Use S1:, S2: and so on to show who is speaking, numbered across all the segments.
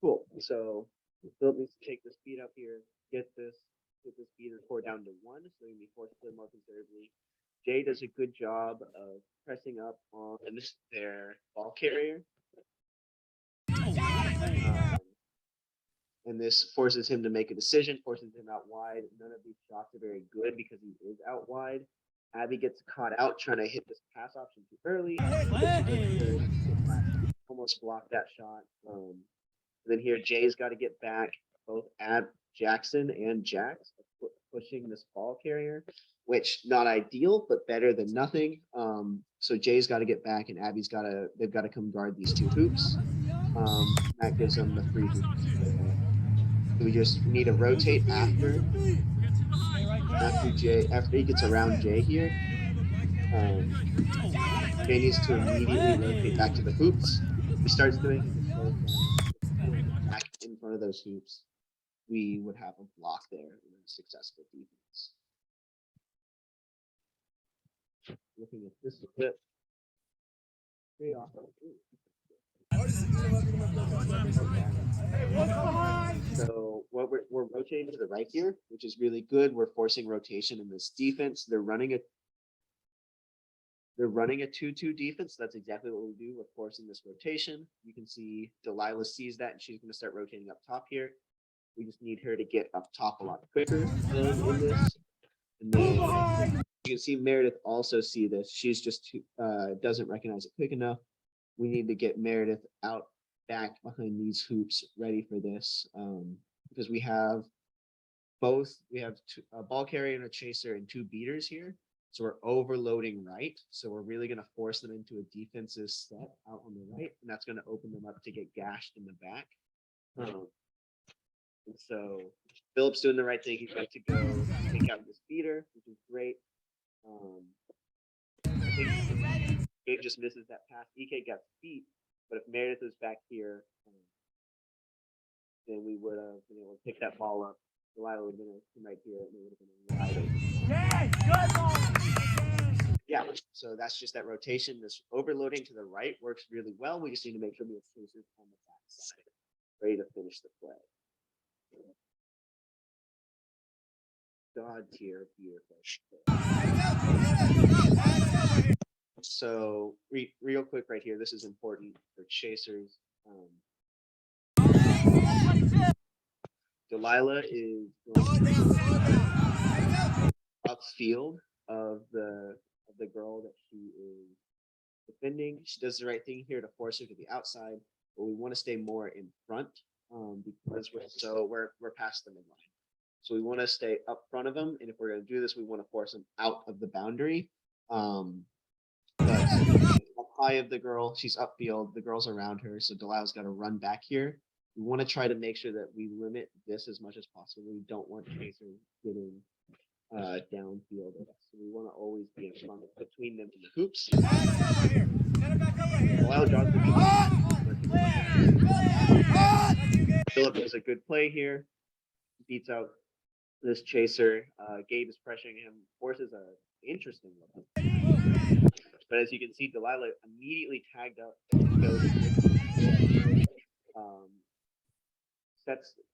S1: Cool. So Philip needs to take the speed up here, get this speed score down to 1, so we can be forced to play more conservatively. Jay does a good job of pressing up on their ball carrier. And this forces him to make a decision, forces him out wide. None of these shots are very good because he is out wide. Abby gets caught out trying to hit this pass option too early. Almost blocked that shot. Then here, Jay's got to get back. Both Jackson and Jax pushing this ball carrier, which not ideal, but better than nothing. So Jay's got to get back, and they've got to come guard these 2 hoops. That gives them the free hoops. We just need to rotate after he gets around Jay here. Jay needs to immediately rotate back to the hoops. He starts doing back in front of those hoops. We would have a block there and a successful defense. Looking at this clip. Very awesome. So what we're rotating to the right here, which is really good. We're forcing rotation in this defense. They're running a 2-2 defense. That's exactly what we do. We're forcing this rotation. You can see Delilah sees that, and she's going to start rotating up top here. We just need her to get up top a lot quicker in this. And then you can see Meredith also see this. She's just doesn't recognize it quick enough. We need to get Meredith out back behind these hoops ready for this because we have a ball carrier and a chaser and 2 beaters here. So we're overloading right. So we're really going to force them into a defensive set out on the right, and that's going to open them up to get gashed in the back. And so Philip's doing the right thing. He's got to go take out this beater, which is great. I think Gabe just misses that pass. EK got beat, but if Meredith was back here, then we would have been able to pick that ball up. Delilah would have been right here, and it would have been wide. Yeah, so that's just that rotation. This overloading to the right works really well. We just need to make sure we have chasers on the back side, ready to finish the play. God tier beautiful. So real quick right here, this is important for chasers. Delilah is going upfield of the girl that she is defending. She does the right thing here to force her to the outside, but we want to stay more in front because we're past the midline. So we want to stay up front of them, and if we're going to do this, we want to force them out of the boundary. But up high of the girl, she's upfield, the girl's around her, so Delilah's got to run back here. We want to try to make sure that we limit this as much as possible. We don't want chasers getting downfield. So we want to always be in front between them and the hoops. Philip does a good play here. Beats out this chaser. Gabe is pressuring him, forces an interesting one. But as you can see, Delilah immediately tagged up,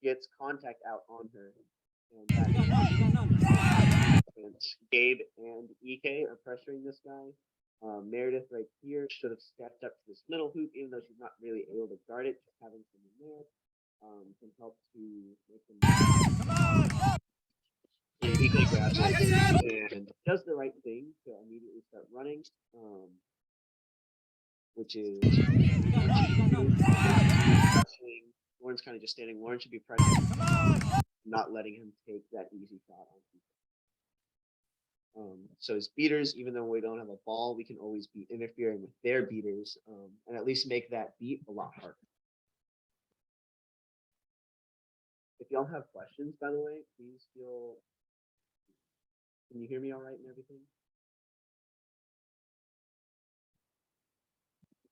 S1: gets contact out on her. And Gabe and EK are pressuring this guy. Meredith right here should have stepped up to this middle hoop, even though she's not really able to guard it. Just having someone there can help to make them. EK grabs it and does the right thing to immediately start running, which is Lauren's kind of just standing. Lauren should be pressuring, not letting him take that easy shot on people. So his beaters, even though we don't have a ball, we can always be interfering with their beaters and at least make that beat a lot harder. If y'all have questions, by the way, please feel. Can you hear me all right and everything?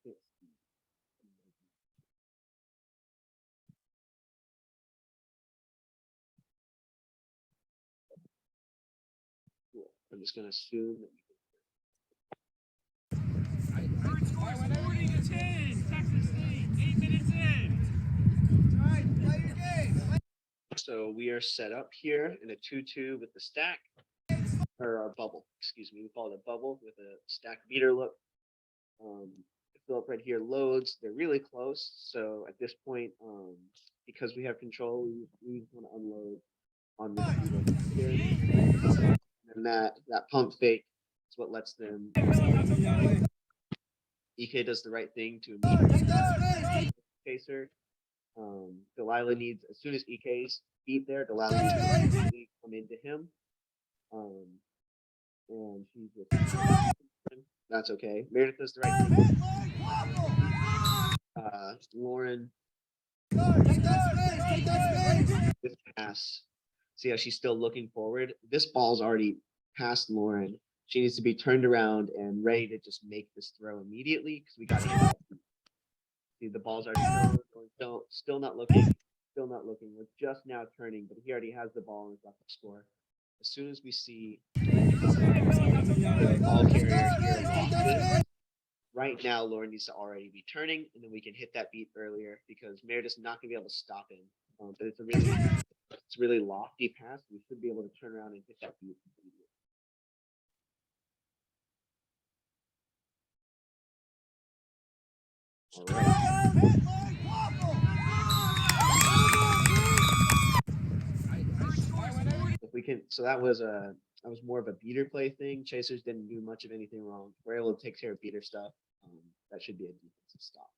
S1: Cool. I'm just gonna assume that
S2: It's 40-10, Texas State, 8 minutes in.
S1: So we are set up here in a 2-2 with the stack, or a bubble, excuse me. We call it a bubble with a stack beater look. Philip right here loads. They're really close. So at this point, because we have control, we want to unload on this here. And that pump fake is what lets them. EK does the right thing to immediately chaser. Delilah needs, as soon as EK's beat there, Delilah needs to come into him. And she's just, that's okay. Meredith does the right thing. Lauren, this pass. See how she's still looking forward? This ball's already past Lauren. She needs to be turned around and ready to just make this throw immediately because we got to see the ball's already still not looking. Still not looking. We're just now turning, but he already has the ball and is about to score. As soon as we see the ball carrier here, right now Lauren needs to already be turning, and then we can hit that beat earlier because Meredith's not gonna be able to stop him. But it's a really lofty pass. We should be able to turn around and hit that beat. All right. If we can, so that was more of a beater play thing. Chasers didn't do much of anything wrong. We're able to take care of beater stuff. That should be a defensive stop.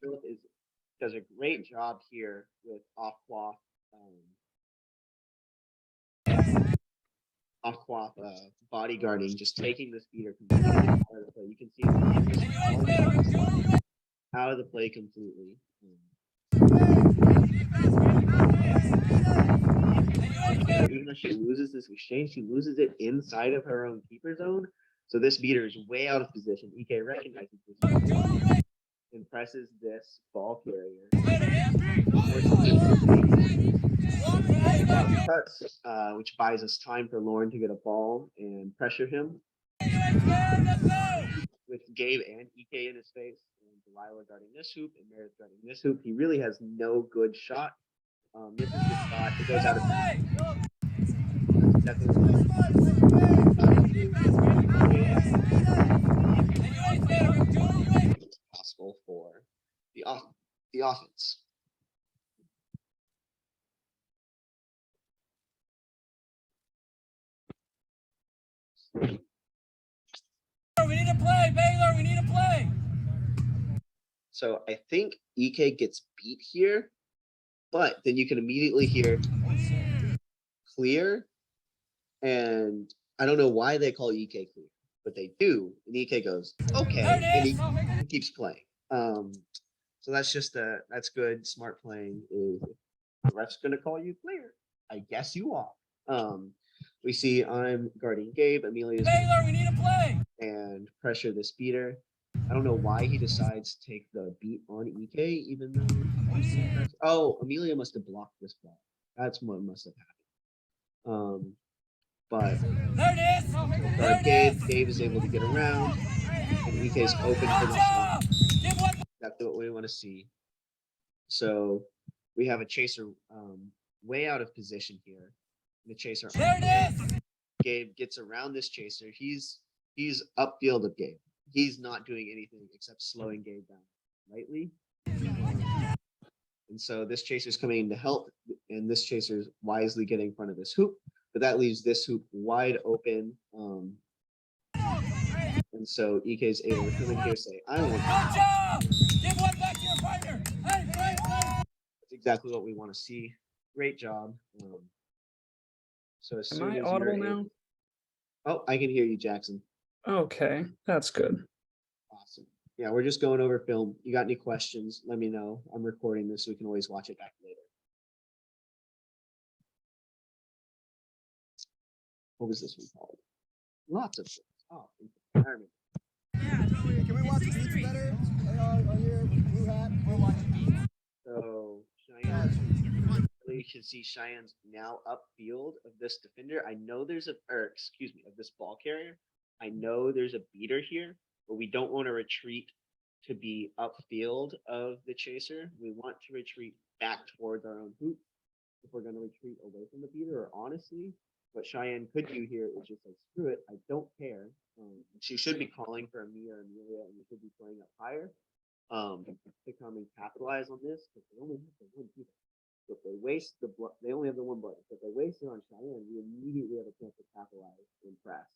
S1: Philip does a great job here with off-cloth bodyguarding, just taking this beater completely out of the play. You can see out of the play completely. Even though she loses this exchange, she loses it inside of her own keeper zone. So this beater is way out of position. EK recognizes this and presses this ball carrier. Cuts, which buys us time for Lauren to get a ball and pressure him. With Gabe and EK in his face, and Delilah guarding this hoop and Meredith guarding this hoop, he really has no good shot. This is the shot. It goes out of bounds. Possible for the offense.
S2: We need to play, Baylor. We need to play.
S1: So I think EK gets beat here, but then you can immediately hear clear. And I don't know why they call EK clear, but they do. And EK goes, okay, and he keeps playing. So that's just that's good. Smart playing is the ref's gonna call you clear. I guess you are. We see I'm guarding Gabe. Amelia's
S2: Baylor, we need to play
S1: and pressure this beater. I don't know why he decides to take the beat on EK, even though Amelia must have blocked this ball. That's what must have happened. But
S2: there it is.
S1: Gabe is able to get around, and EK's open for the shot. That's what we want to see. So we have a chaser way out of position here. The chaser.
S2: There it is.
S1: Gabe gets around this chaser. He's upfield of Gabe. He's not doing anything except slowing Gabe down lightly. And so this chaser's coming in to help, and this chaser's wisely getting in front of this hoop, but that leaves this hoop wide open. And so EK's able to come in here and say, I want to.
S2: Give one back to your partner. Hey.
S1: That's exactly what we want to see. Great job. So as soon
S3: Am I
S1: as
S3: audible now?
S1: Oh, I can hear you, Jackson.
S3: Okay, that's good.
S1: Awesome. Yeah, we're just going over film. You got any questions? Let me know. I'm recording this so we can always watch it back later. What was this one called? Lots of things. Oh, environment.
S4: Yeah, can we watch beats better on your blue hat? We're watching beats.
S1: So Cheyenne, you can see Cheyenne's now upfield of this defender. I know of this ball carrier. I know there's a beater here, but we don't want to retreat to be upfield of the chaser. We want to retreat back towards our own hoop if we're going to retreat away from the beater. Or honestly, what Cheyenne could do here is just like, screw it, I don't care. She should be calling for Amia or Amelia, and we should be playing up higher to come and capitalize on this, because they only have the one beater. So if they waste the blood, they only have the one blood. So if they waste it on Cheyenne, we immediately have a chance to capitalize and press.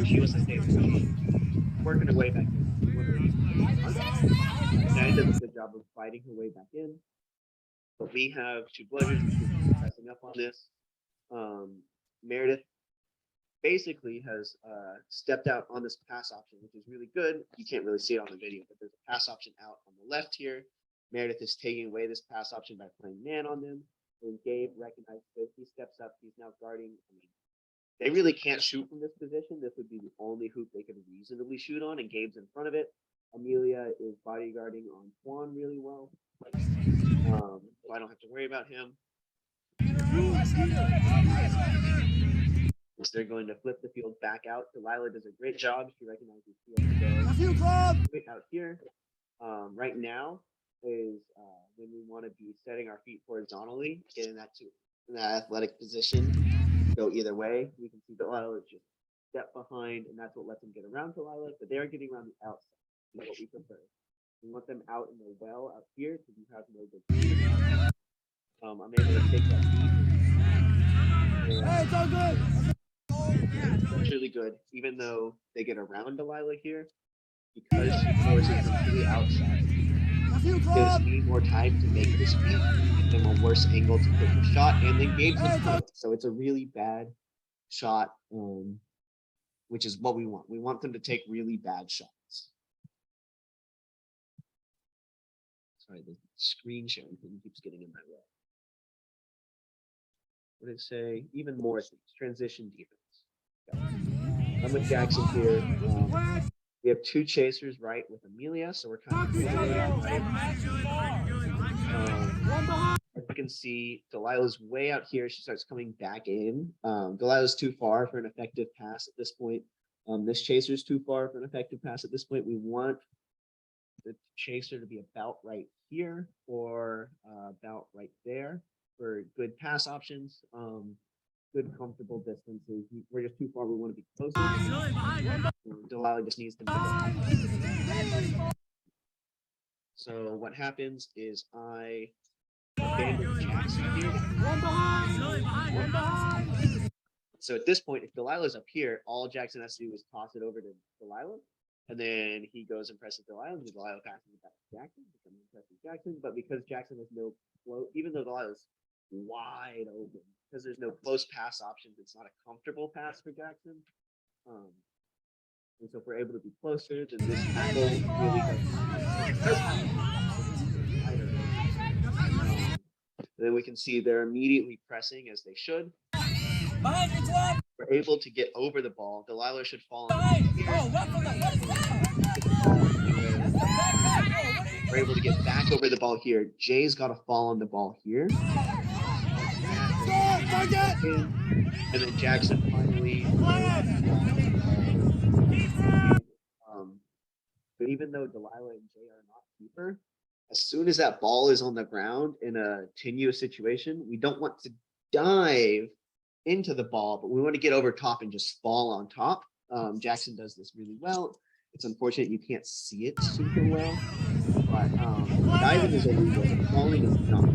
S1: She was the same. Working her way back in. Cheyenne does a good job of fighting her way back in. But we have two blooders pressing up on this. Meredith basically has stepped out on this pass option, which is really good. You can't really see it on the video, but there's a pass option out on the left here. Meredith is taking away this pass option by playing man on them. When Gabe recognizes this, he steps up. He's now guarding. I mean, they really can't shoot from this position. This would be the only hoop they could reasonably shoot on, and Gabe's in front of it. Amelia is bodyguarding on Juan really well. So I don't have to worry about him. They're going to flip the field back out. Delilah does a great job. She recognizes field out here. Right now is when we want to be setting our feet horizontally, getting that to in that athletic position. Go either way. We can see Delilah just step behind, and that's what lets them get around Delilah. But they're getting around the outside. Is what we prefer. We want them out in the well out here because you have no good. I'm able to take that lead. Hey, it's all good. That's really good, even though they get around Delilah here, because she forces them to the outside. Gives me more time to make this beat, and a worse angle to take the shot, and then Gabe's in front. So it's a really bad shot, which is what we want. We want them to take really bad shots. Sorry, the screen sharing thing keeps getting in my way. What did it say? Even more things. Transition defense. I'm with Jackson here. We have two chasers right with Amelia, so we're kind of as you can see, Delilah's way out here. She starts coming back in. Delilah's too far for an effective pass at this point. This chaser's too far for an effective pass at this point. We want the chaser to be about right here or about right there for good pass options. Good comfortable distances. We're just too far. We want to be closer. Delilah just needs to make it. So what happens is I abandon Jackson here. So at this point, if Delilah's up here, all Jackson has to do is toss it over to Delilah. And then he goes and presses Delilah, and Delilah passes it back to Jackson, presses Jackson. But because Jackson has no float, even though Delilah's wide open, because there's no close pass options, it's not a comfortable pass for Jackson. And so if we're able to be closer, then this tackle really then we can see they're immediately pressing as they should. We're able to get over the ball. Delilah should fall on here. We're able to get back over the ball here. Jay's got to fall on the ball here. And then Jackson finally. But even though Delilah and Jay are not keeper, as soon as that ball is on the ground in a tenuous situation, we don't want to dive into the ball, but we want to get over top and just fall on top. Jackson does this really well. It's unfortunate you can't see it super well, but diving is illegal, but falling is not.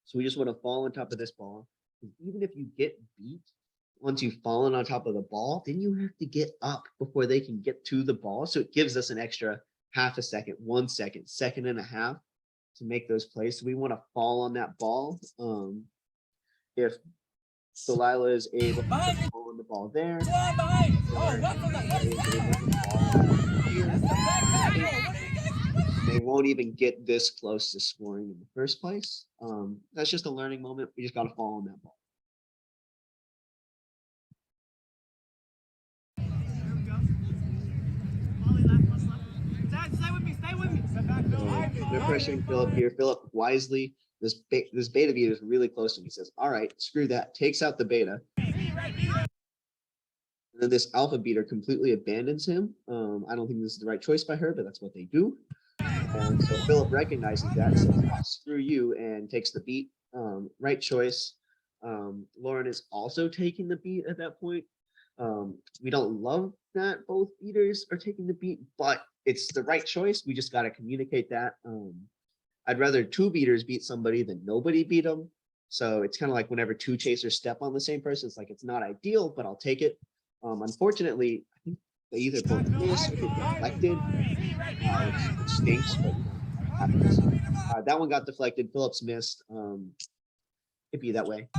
S1: So we just want to fall on top of this ball. Even if you get beat, once you've fallen on top of the ball, then you have to get up before they can get to the ball. So it gives us an extra half a second, 1 second, second and a half to make those plays. So we want to fall on that ball. If Delilah is able to fall on the ball there, they won't even get this close to scoring in the first place. That's just a learning moment. We just got to fall on that ball. They're pressuring Philip here. Philip wisely, this beta beater is really close to him. He says, all right, screw that. Takes out the beta. And then this alpha beater completely abandons him. I don't think this is the right choice by her, but that's what they do. And so Philip recognizes that, says, "Oh, screw you," and takes the beat. Right choice. Lauren is also taking the beat at that point. We don't love that both beaters are taking the beat, but it's the right choice. We just got to communicate that. I'd rather two beaters beat somebody than nobody beat them. So it's kind of like whenever two chasers step on the same person, it's like it's not ideal, but I'll take it. Unfortunately, I think they either both miss or get deflected, which stinks, but you know, happens. That one got deflected. Phillips missed. It'd be that way.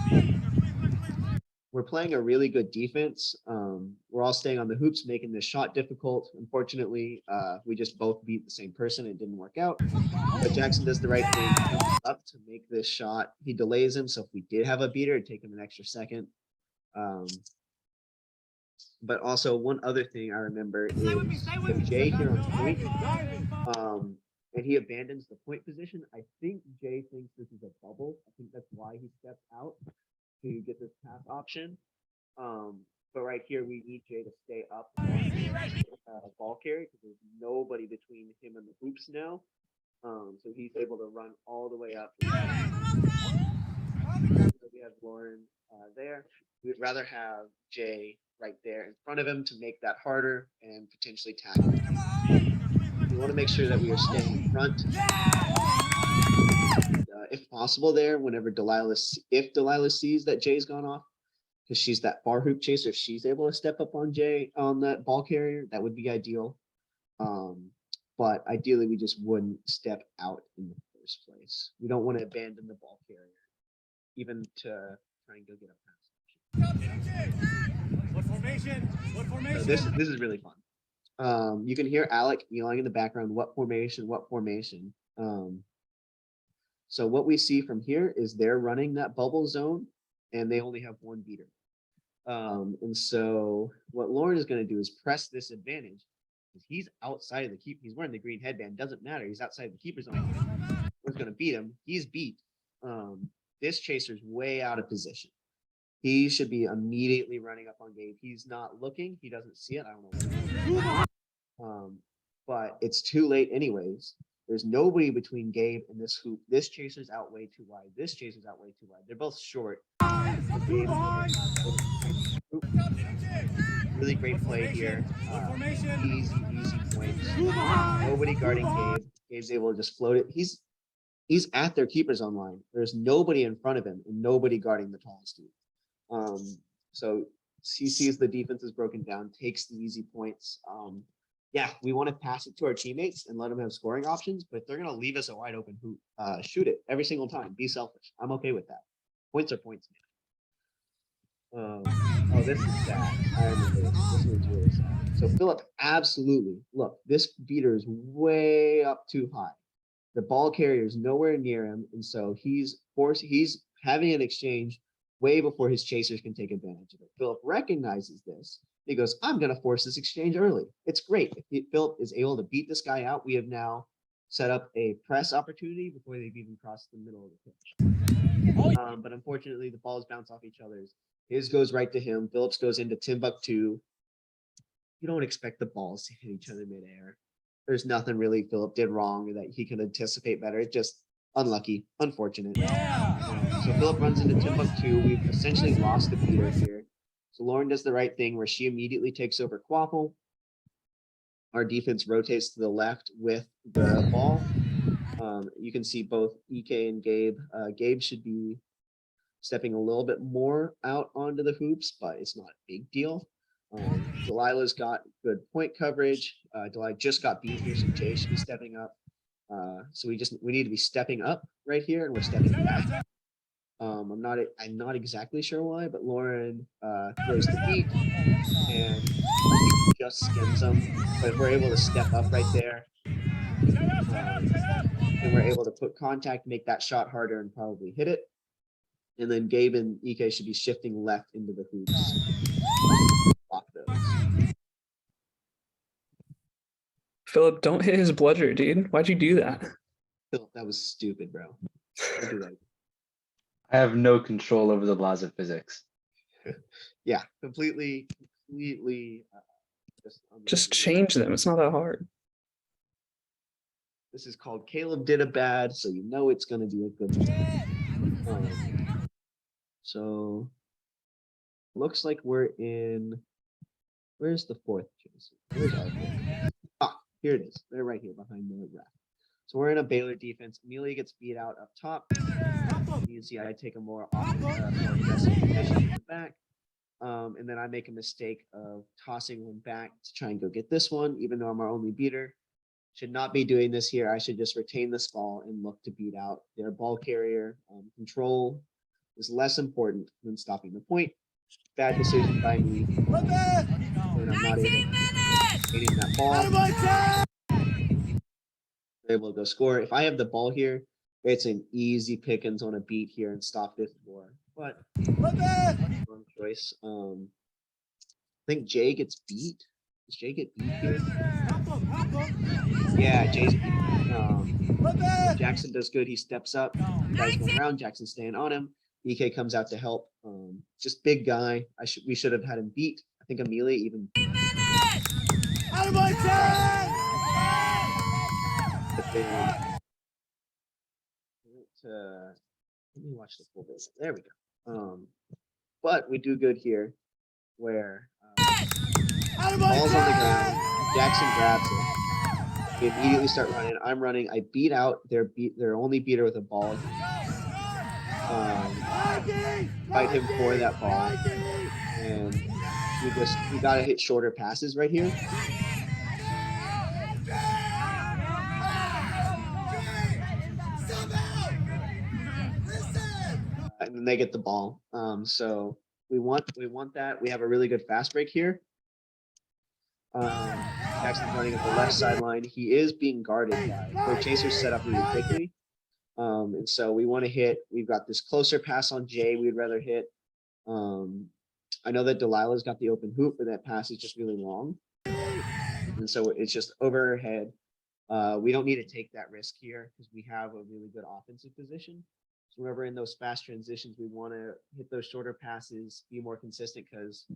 S1: We're playing a really good defense. We're all staying on the hoops, making this shot difficult. Unfortunately, we just both beat the same person. It didn't work out. But Jackson does the right thing, jumps up to make this shot. He delays him, so if we did have a beater, it'd take him an extra second. But also one other thing I remember is if Jay here on point, and he abandons the point position, I think Jay thinks this is a bubble. I think that's why he stepped out to get this pass option. But right here, we need Jay to stay up ball carry because there's nobody between him and the hoops now. So he's able to run all the way up. So we have Lauren there. We'd rather have Jay right there in front of him to make that harder and potentially tackle. We want to make sure that we are staying in front. If possible there, whenever if Delilah sees that Jay's gone off, because she's that bar hoop chaser, if she's able to step up on Jay on that ball carrier, that would be ideal. But ideally, we just wouldn't step out in the first place. We don't want to abandon the ball carrier, even to try and go get a pass.
S2: What formation? What formation?
S1: So this is really fun. You can hear Alec yelling in the background, "What formation? What formation?" So what we see from here is they're running that bubble zone, and they only have one beater. And so what Lauren is going to do is press this advantage. He's outside of the keep. He's wearing the green headband. Doesn't matter. He's outside the keeper zone. We're going to beat him. He's beat. This chaser's way out of position. He should be immediately running up on Gabe. He's not looking. He doesn't see it. I don't know. But it's too late anyways. There's nobody between Gabe and this hoop. This chaser's out way too wide. This chaser's out way too wide. They're both short. Really great play here. Easy points. Nobody guarding Gabe. Gabe's able to just float it. He's at their keeper's on line. There's nobody in front of him and nobody guarding the tallest dude. So he sees the defense is broken down, takes the easy points. Yeah, we want to pass it to our teammates and let them have scoring options, but if they're going to leave us a wide open hoop, shoot it every single time. Be selfish. I'm okay with that. Points are points, man. Oh, this is sad. I remember this. This one's really sad. So Philip, absolutely. Look, this beater is way up too high. The ball carrier is nowhere near him, and so he's having an exchange way before his chasers can take advantage of it. Philip recognizes this. He goes, "I'm going to force this exchange early." It's great. If Philip is able to beat this guy out, we have now set up a press opportunity before they've even crossed the middle of the pitch. But unfortunately, the balls bounce off each other's. His goes right to him. Phillips goes into Timbuktu. You don't expect the balls to hit each other midair. There's nothing really Philip did wrong that he could anticipate better. It's just unlucky, unfortunate. So Philip runs into Timbuktu. We've essentially lost the beater here. So Lauren does the right thing where she immediately takes over Quaffle. Our defense rotates to the left with the ball. You can see both EK and Gabe. Gabe should be stepping a little bit more out onto the hoops, but it's not a big deal. Delilah's got good point coverage. Delilah just got beat here, so Jay should be stepping up. So we need to be stepping up right here, and we're stepping back. I'm not exactly sure why, but Lauren throws the beat and just skims them. But if we're able to step up right there, and we're able to put contact, make that shot harder, and probably hit it. And then Gabe and EK should be shifting left into the hoops. Block those.
S3: Philip, don't hit his bludger, dude. Why'd you do that?
S1: Philip, that was stupid, bro. Don't do that.
S5: I have no control over the laws of physics.
S1: Yeah, completely completely
S3: Just change them. It's not that hard.
S1: This is called Caleb did a bad, so you know it's going to be a good one. So looks like we're in. Where's the fourth chase? Where's our fourth? Ah, here it is. They're right here behind the rack. So we're in a Baylor defense. Amelia gets beat out up top. You can see I take a more aggressive position in the back. And then I make a mistake of tossing one back to try and go get this one, even though I'm our only beater. Should not be doing this here. I should just retain this ball and look to beat out their ball carrier. Control is less important than stopping the point. Bad decision by me. And I'm not able to get that ball. Able to go score. If I have the ball here, it's an easy pickings on a beat here and stop this score. But wrong choice. I think Jay gets beat. Does Jay get beat here? Yeah, Jay's beat. Jackson does good. He steps up. You guys go around. Jackson staying on him. EK comes out to help. Just big guy. We should have had him beat. I think Amelia even.
S4: Out of my time!
S1: Let me watch the full bit. There we go. But we do good here, where ball's on the ground. Jackson grabs it. We immediately start running. I'm running. I beat out their only beater with a ball. Fight him for that ball, and we gotta hit shorter passes right here. And then they get the ball. So we want that. We have a really good fast break here. Jackson's running at the left sideline. He is being guarded by their chasers set up really quickly. And so we want to hit. We've got this closer pass on Jay. We'd rather hit. I know that Delilah's got the open hoop, but that pass is just really long. And so it's just over her head. We don't need to take that risk here because we have a really good offensive position. So whenever in those fast transitions, we want to hit those shorter passes, be more consistent, because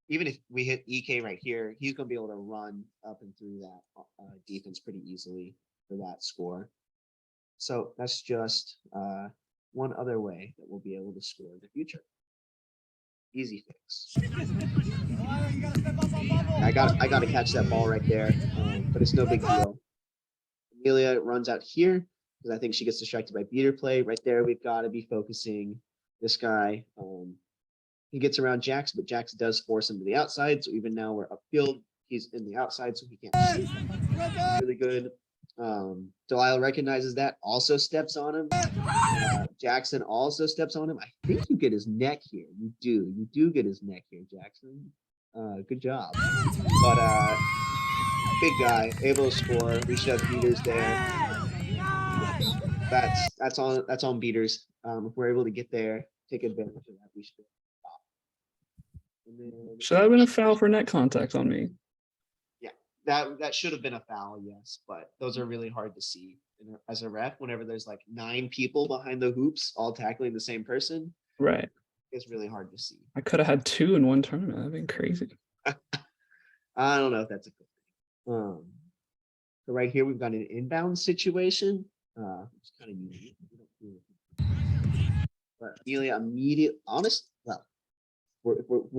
S1: even if we hit EK right here, he's going to be able to run up and through that defense pretty easily for that score. So that's just one other way that we'll be able to score in the future. Easy fix. I got to catch that ball right there, but it's no big deal. Amelia runs out here because I think she gets distracted by beater play. Right there, we've got to be focusing this guy. He gets around Jax, but Jax does force him to the outside. So even now we're upfield. He's in the outside, so he can't shoot. Really good. Delilah recognizes that, also steps on him. Jackson also steps on him. I think you get his neck here. You do get his neck here, Jackson. Good job. But big guy, able to score. We should have beaters there. That's on beaters. If we're able to get there, take advantage of that, we should stop.
S3: Should have been a foul for net contact on me.
S1: That should have been a foul, yes, but those are really hard to see as a ref. Whenever there's like 9 people behind the hoops all tackling the same person,
S3: right?
S1: It's really hard to see.
S3: I could have had 2 in one tournament. That'd been crazy.
S1: I don't know if that's a good thing. So right here we've got an inbound situation. It's kind of unique. But Amelia we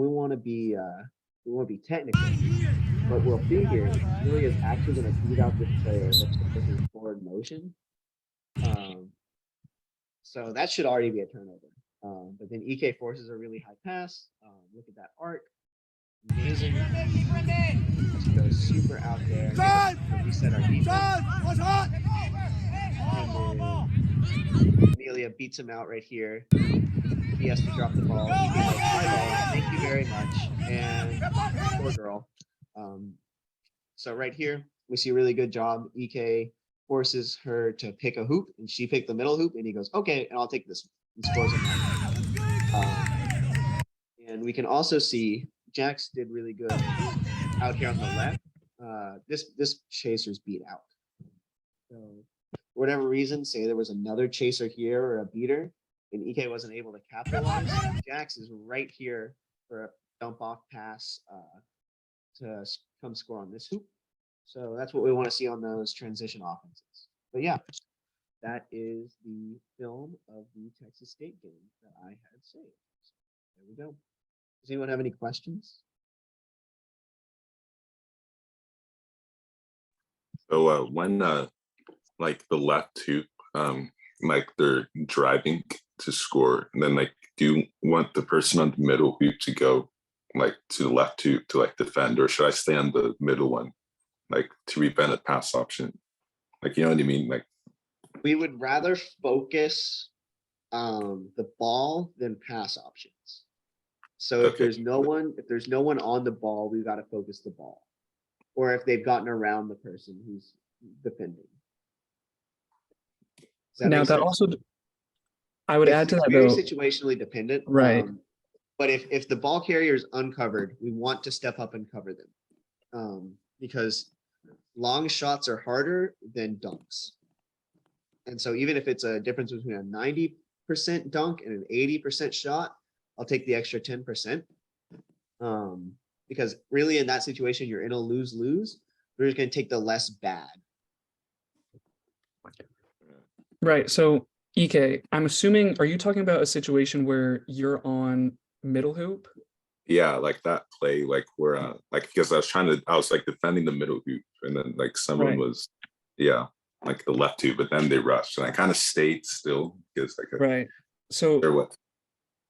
S1: want to be technical. But we'll see here, Amelia is actually going to beat out this player that's in forward motion. So that should already be a turnover. But then EK forces a really high pass. Look at that arc. Amazing. Just goes super out there. Reset our defense. Amelia beats him out right here. He has to drop the ball. He goes, "High ball. Thank you very much." And poor girl. So right here, we see a really good job. EK forces her to pick a hoop, and she picked the middle hoop, and he goes, "Okay, and I'll take this one," and scores it. And we can also see Jax did really good out here on the left. This chaser's beat out. So for whatever reason, say there was another chaser here or a beater, and EK wasn't able to capitalize. Jax is right here for dump off pass to come score on this hoop. So that's what we want to see on those transition offenses. But yeah, that is the film of the Texas State game that I had saved. So there we go. Does anyone have any questions?
S5: So when like the left hoop, like they're driving to score, and then like do you want the person on the middle hoop to go like to the left hoop to like defend, or should I stay on the middle one, like to prevent a pass option? Like, you know what I mean? Like,
S1: We would rather focus the ball than pass options. So if
S5: Okay.
S1: there's no one on the ball, we've got to focus the ball. Or if they've gotten around the person who's defending. Does that
S3: Now
S1: make
S3: that
S1: sense?
S3: also, I would add to
S1: It's
S3: that
S1: very
S3: though.
S1: situationally dependent.
S3: Right.
S1: But if the ball carrier is uncovered, we want to step up and cover them. Because long shots are harder than dunks. And so even if it's a difference between a 90% dunk and an 80% shot, I'll take the extra 10%. Because really in that situation, you're in a lose-lose. We're just going to take the less bad.
S3: Right. So EK, I'm assuming, are you talking about a situation where you're on middle hoop?
S5: yeah, like that play, like where like because I was like defending the middle hoop, and then like someone
S3: Right.
S5: was, yeah, like the left hoop, but then they rushed, and I kind of stayed still because like
S3: Right. So
S5: or what?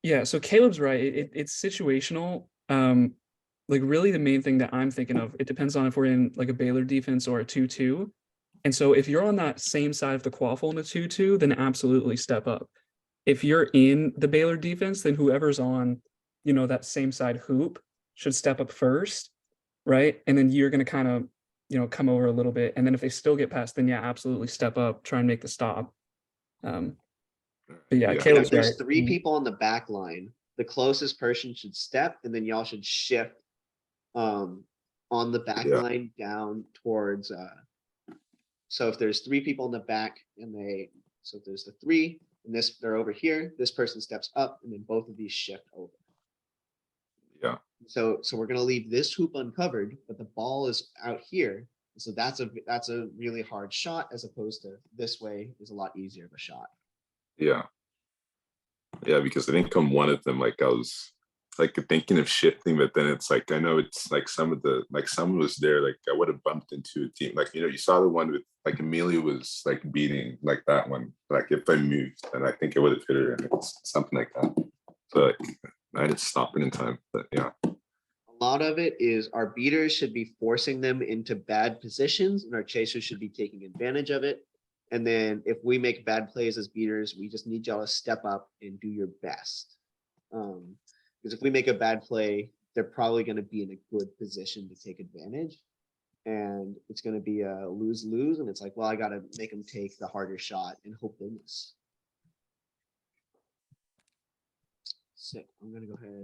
S3: yeah, so Caleb's right. It's situational. Like really the main thing that I'm thinking of, it depends on if we're in like a Baylor defense or a 2-2. And so if you're on that same side of the quaffle in a 2-2, then absolutely step up. If you're in the Baylor defense, then whoever's on, that same side hoop should step up first, right? And then you're going to kind of, come over a little bit. And then if they still get past, then yeah, absolutely step up, try and make the stop. But yeah,
S5: Yeah.
S3: Caleb's
S1: If there's
S3: right.
S1: 3 people on the back line, the closest person should step, and then y'all should shift on the back
S5: Yeah.
S1: line down towards so if there's 3 people in the back and so if there's the 3 and they're over here, this person steps up and then both of these shift over.
S5: Yeah.
S1: So we're gonna leave this hoop uncovered, but the ball is out here. So that's a really hard shot, as opposed to this way is a lot easier of a shot.
S5: Yeah. Yeah, because I think on one of them, like I was like thinking of shifting, but then it's like I know it's like someone was there, like I would have bumped into a team. Like, you saw the one with like Amelia was like beating like that one. Like if I moved, then I think I would have hit her, and it's something like that. So like, I didn't stop it in time. But yeah.
S1: A lot of it is our beaters should be forcing them into bad positions, and our chasers should be taking advantage of it. And then if we make bad plays as beaters, we just need y'all to step up and do your best. Because if we make a bad play, they're probably going to be in a good position to take advantage. And it's going to be a lose-lose. And it's like, well, I got to make them take the harder shot and hope they miss. Sick. I'm going to go ahead.